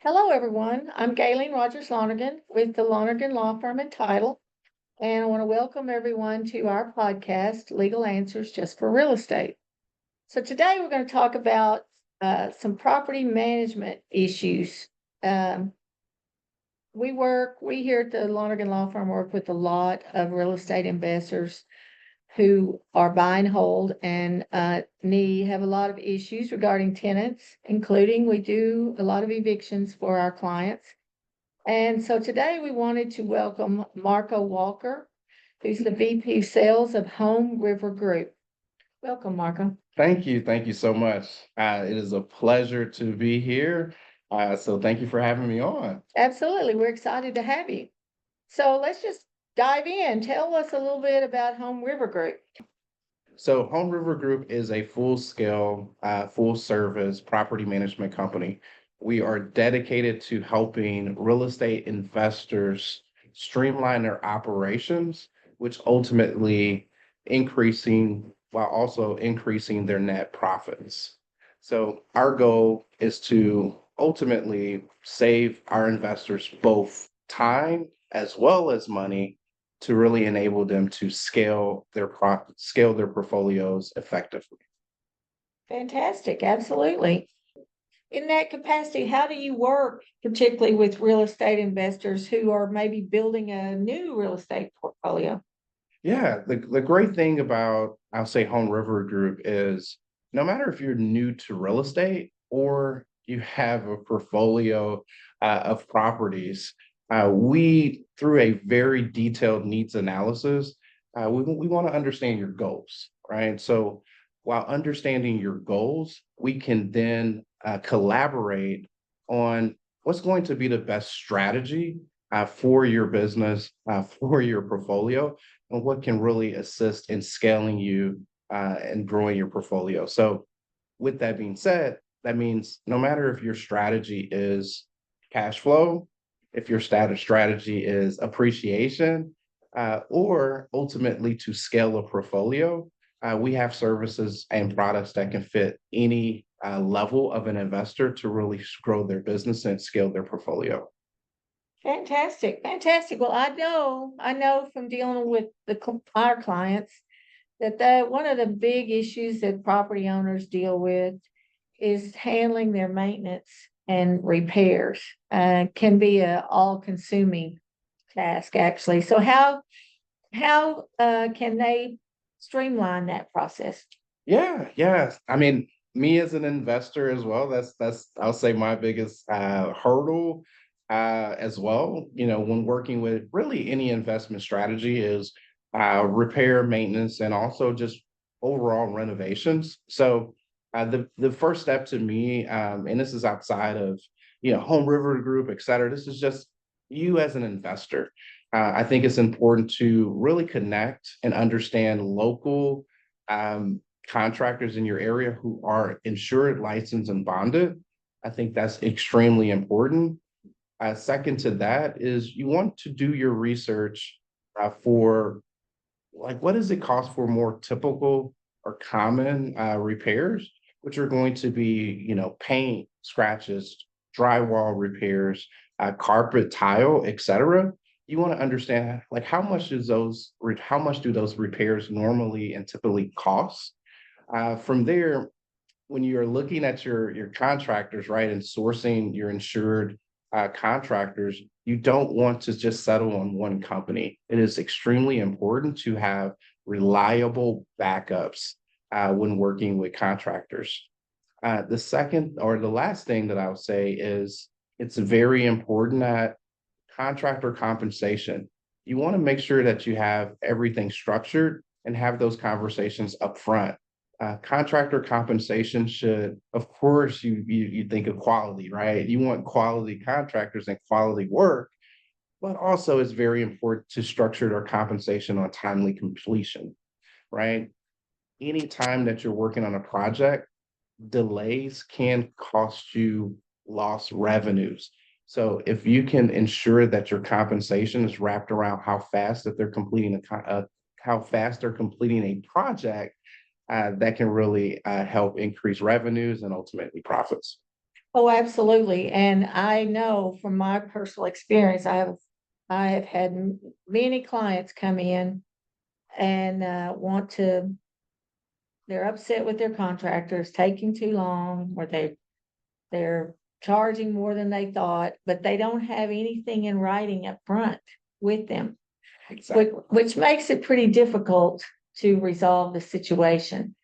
Hello, everyone. I'm Gaylene Lonergan with the Lonergan Law Firm and Title, and I want to welcome everyone to our podcast, Legal Answers Just for Real Estate. So today we're going to talk about some property management issues. Um, we here at the Lonergan Law Firm work with a lot of real estate investors who are buy and hold and have a lot of issues regarding tenants, including we do a lot of evictions for our clients. And so today we wanted to welcome Marco Walker, who's the VP Sales of HomeRiver Group. Welcome, Marco. Thank you. Thank you so much. It is a pleasure to be here. So thank you for having me on. Absolutely. We're excited to have you. So let's just dive in. Tell us a little bit about HomeRiver Group. So HomeRiver Group is a full-scale, full-service property management company. We are dedicated to helping real estate investors streamline their operations, which ultimately also increasing their net profits. So our goal is to ultimately save our investors both time as well as money to really enable them to scale their portfolios effectively. Fantastic. Absolutely. In that capacity, how do you work particularly with real estate investors who are maybe building a new real estate portfolio? Yeah, the great thing about, I'll say, HomeRiver Group is no matter if you're new to real estate or you have a portfolio of properties, we, through a very detailed needs analysis, we want to understand your goals, right? So while understanding your goals, we can then collaborate on what's going to be the best strategy for your business, for your portfolio, and what can really assist in scaling you and growing your portfolio. So, with that being said, that means no matter if your strategy is cash flow, if your status strategy is appreciation, or ultimately to scale a portfolio, we have services and products that can fit any level of an investor to really grow their business and scale their portfolio. Fantastic, fantastic. Well, I know from dealing with our clients that one of the big issues that property owners deal with is handling their maintenance and repairs. Can be a all-consuming task, actually. So how can they streamline that process? Yeah. I mean, me as an investor as well, that's I'll say my biggest hurdle as well. You know, when working with really any investment strategy is repair, maintenance, and also just overall renovations. So the first step to me, and this is outside of Home River Group, et cetera. This is just you as an investor. I think it's important to really connect and understand local um, contractors in your area who are insured, licensed, and bonded. I think that's extremely important. Second to that is you want to do your research for like what does it cost for more typical or common repairs, which are going to be paint, scratches, drywall repairs, carpet, tile, etc. You want to understand like how much do those repairs normally and typically cost. From there, when you're looking at your contractors, right, and sourcing your insured contractors, you don't want to just settle on one company. It is extremely important to have reliable backups when working with contractors. The second or the last thing that I would say is it's very important that contractor compensation. You want to make sure that you have everything structured and have those conversations up front. Contractor compensation should, of course, you think of quality, right? You want quality contractors and quality work, but also it's very important to structure their compensation on timely completion, right? Any time that you're working on a project, delays can cost you lost revenues. So if you can ensure that your compensation is wrapped around how fast they're completing a project, that can really help increase revenues and ultimately profits. Oh, absolutely. And I know from my personal experience, I have had many clients come in and they're upset with their contractors taking too long, or they're charging more than they thought, but they don't have anything in writing up front with them, Exactly. which makes it pretty difficult to resolve the situation.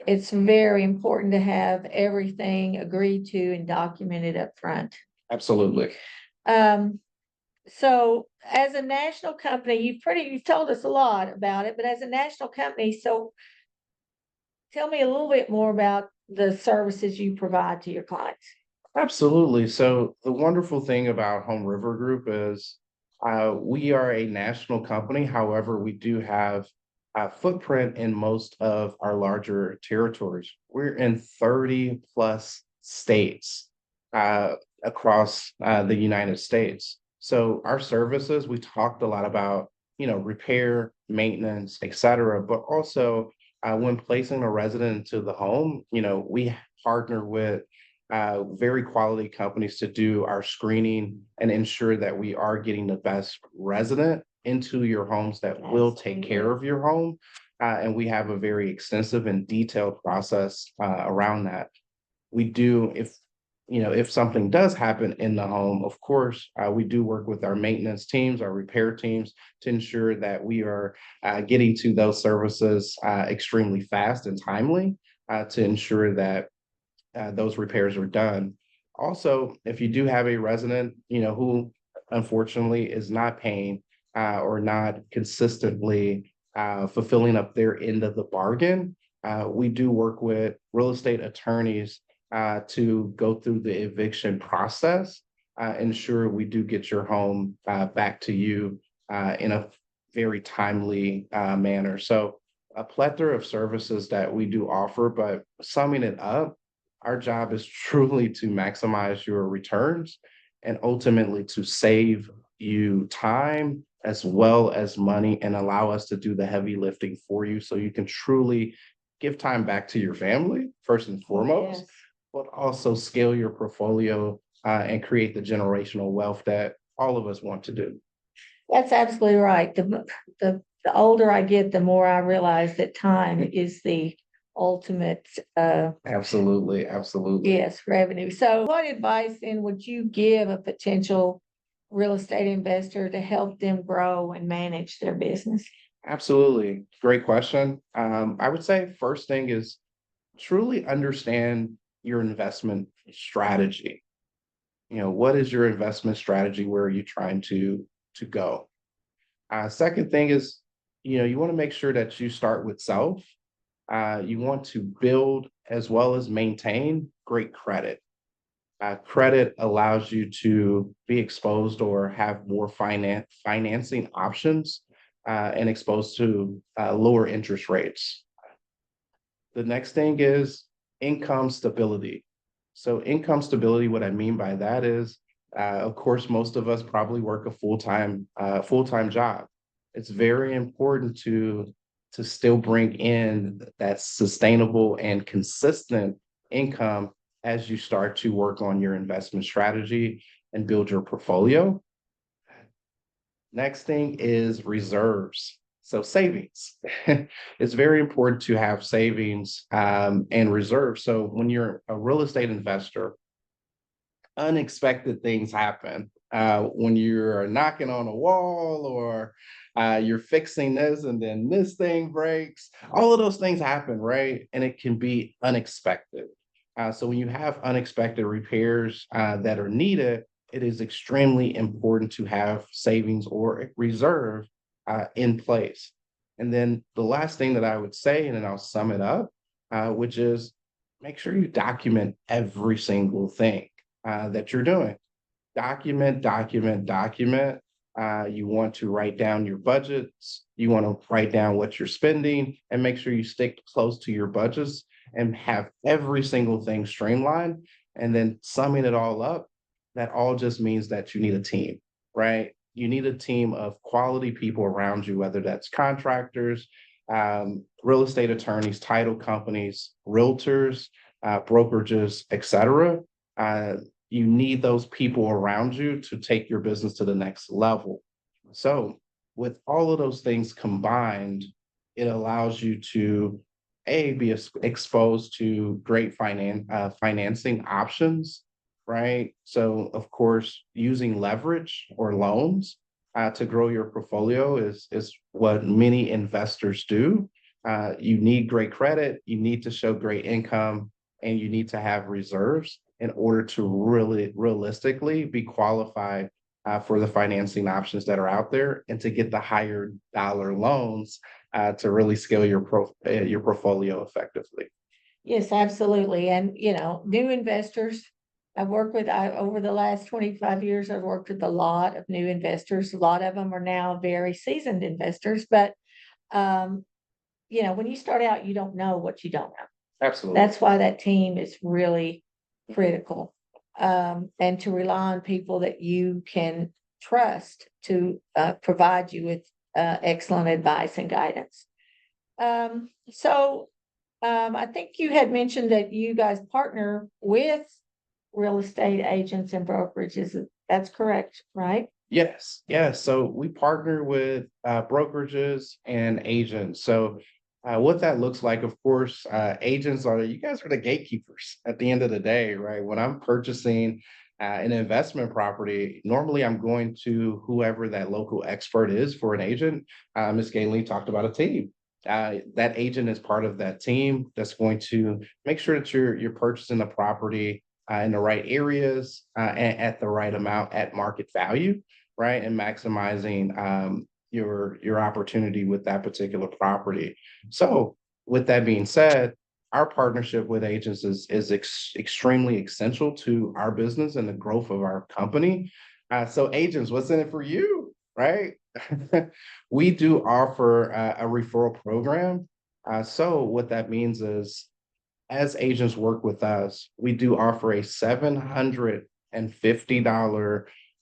It's very important to have everything agreed to and documented up front. Absolutely. Um, so as a national company, you've told us a lot about it, but as a national company, so tell me a little bit more about the services you provide to your clients. Absolutely. So the wonderful thing about HomeRiver Group is we are a national company. However, we do have a footprint in most of our larger territories. We're in 30 plus states uh, across the United States. So our services, we talked a lot about, repair, maintenance, et cetera, but also when placing a resident into the home, we partner with very quality companies to do our screening and ensure that we are getting the best resident into your homes that will take care of your home. And we have a very extensive and detailed process around that. We do, if something does happen in the home, of course, we do work with our maintenance teams, our repair teams to ensure that we are getting to those services extremely fast and timely to ensure that those repairs are done. Also, if you do have a resident, who unfortunately is not paying or not consistently fulfilling up their end of the bargain, we do work with real estate attorneys to go through the eviction process, ensure we do get your home back to you in a very timely manner. So a plethora of services that we do offer, but summing it up, our job is truly to maximize your returns and ultimately to save you time as well as money and allow us to do the heavy lifting for you so you can truly give time back to your family, first and foremost, Yes. but also scale your portfolio and create the generational wealth that all of us want to do. That's absolutely right. The older I get, the more I realize that time is the ultimate, Absolutely, absolutely. yes, revenue. So what advice then would you give a potential real estate investor to help them grow and manage their business? Absolutely. Great question. I would say first thing is truly understand your investment strategy. What is your investment strategy? Where are you trying to go? Second thing is, you want to make sure that you start with self. You want to build as well as maintain great credit. Credit allows you to be exposed or have more financing options and exposed to lower interest rates. The next thing is income stability. So income stability, what I mean by that is, of course, most of us probably work a full-time job. It's very important to still bring in that sustainable and consistent income as you start to work on your investment strategy and build your portfolio. Next thing is reserves. So savings. It's very important to have savings and reserves. So when you're a real estate investor, unexpected things happen. When you're knocking on a wall or you're fixing this and then this thing breaks, all of those things happen, right? And it can be unexpected. So when you have unexpected repairs that are needed, it is extremely important to have savings or reserve in place. And then the last thing that I would say, and then I'll sum it up, which is make sure you document every single thing that you're doing. Document, document, document. You want to write down your budgets. You want to write down what you're spending and make sure you stick close to your budgets and have every single thing streamlined. And then summing it all up, that all just means that you need a team, right? You need a team of quality people around you, whether that's contractors, real estate attorneys, title companies, realtors, brokerages, etc. you need those people around you to take your business to the next level. So, with all of those things combined, it allows you to be exposed to great financing options, right? So, of course, using leverage or loans to grow your portfolio is what many investors do. You need great credit, you need to show great income, and you need to have reserves in order to really realistically be qualified for the financing options that are out there and to get the higher dollar loans to really scale your portfolio effectively. Yes, absolutely. And, new investors, over the last 25 years, I've worked with a lot of new investors. A lot of them are now very seasoned investors, but, um, when you start out, you don't know what you don't know. Absolutely. That's why that team is really critical. And to rely on people that you can trust to provide you with excellent advice and guidance. So I think you had mentioned that you guys partner with real estate agents and brokerages. That's correct, right? Yes, yes. So we partner with brokerages and agents. So what that looks like, of course, agents are you guys are the gatekeepers at the end of the day, right? When I'm purchasing an investment property, normally I'm going to whoever that local expert is for an agent. Ms. Gaylene talked about a team. That agent is part of that team that's going to make sure that you're purchasing the property in the right areas and at the right amount at market value, right? And maximizing your opportunity with that particular property. So, with that being said, our partnership with agents is extremely essential to our business and the growth of our company. So, agents, what's in it for you, right? We do offer a referral program. So, what that means is as agents work with us, we do offer a $750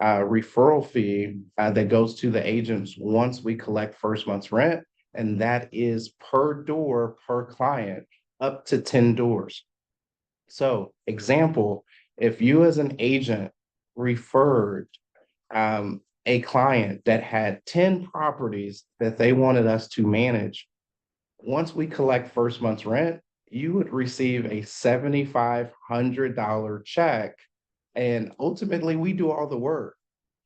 referral fee that goes to the agents once we collect first month's rent. And that is per door per client, up to 10 doors. So, example, if you as an agent referred a client that had 10 properties that they wanted us to manage, once we collect first month's rent, you would receive a $7,500 check. And ultimately, we do all the work.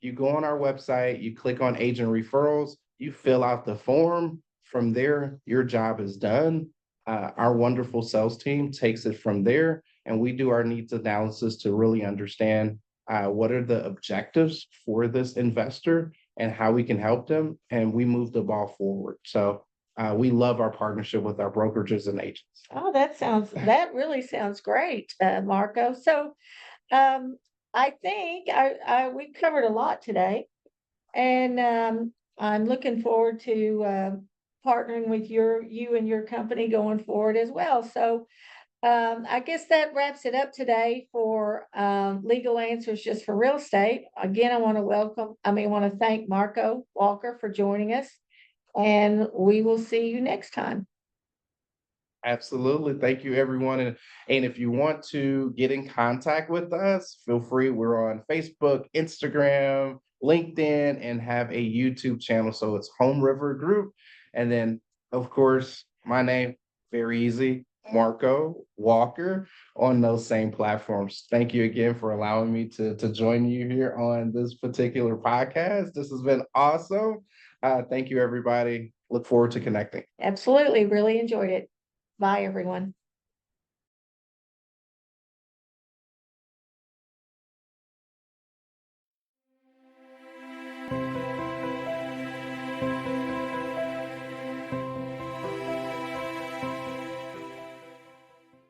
You go on our website, you click on agent referrals, you fill out the form. From there, your job is done. Our wonderful sales team takes it from there, and we do our needs analysis to really understand what are the objectives for this investor and how we can help them, and we move the ball forward. So we love our partnership with our brokerages and agents. Oh, that really sounds great, Marco. So, um, I think we covered a lot today, and I'm looking forward to partnering with you and your company going forward as well. So, I guess that wraps it up today for Legal Answers Just for Real Estate. Again, I want to thank Marco Walker for joining us, and we will see you next time. Absolutely. Thank you, everyone. And if you want to get in contact with us, feel free. We're on Facebook, Instagram, LinkedIn, and have a YouTube channel. So it's HomeRiver Group. And then, of course, my name, very easy, Marco Walker, on those same platforms. Thank you again for allowing me to join you here on this particular podcast. This has been awesome. Thank you, everybody. Look forward to connecting. Absolutely, really enjoyed it. Bye, everyone.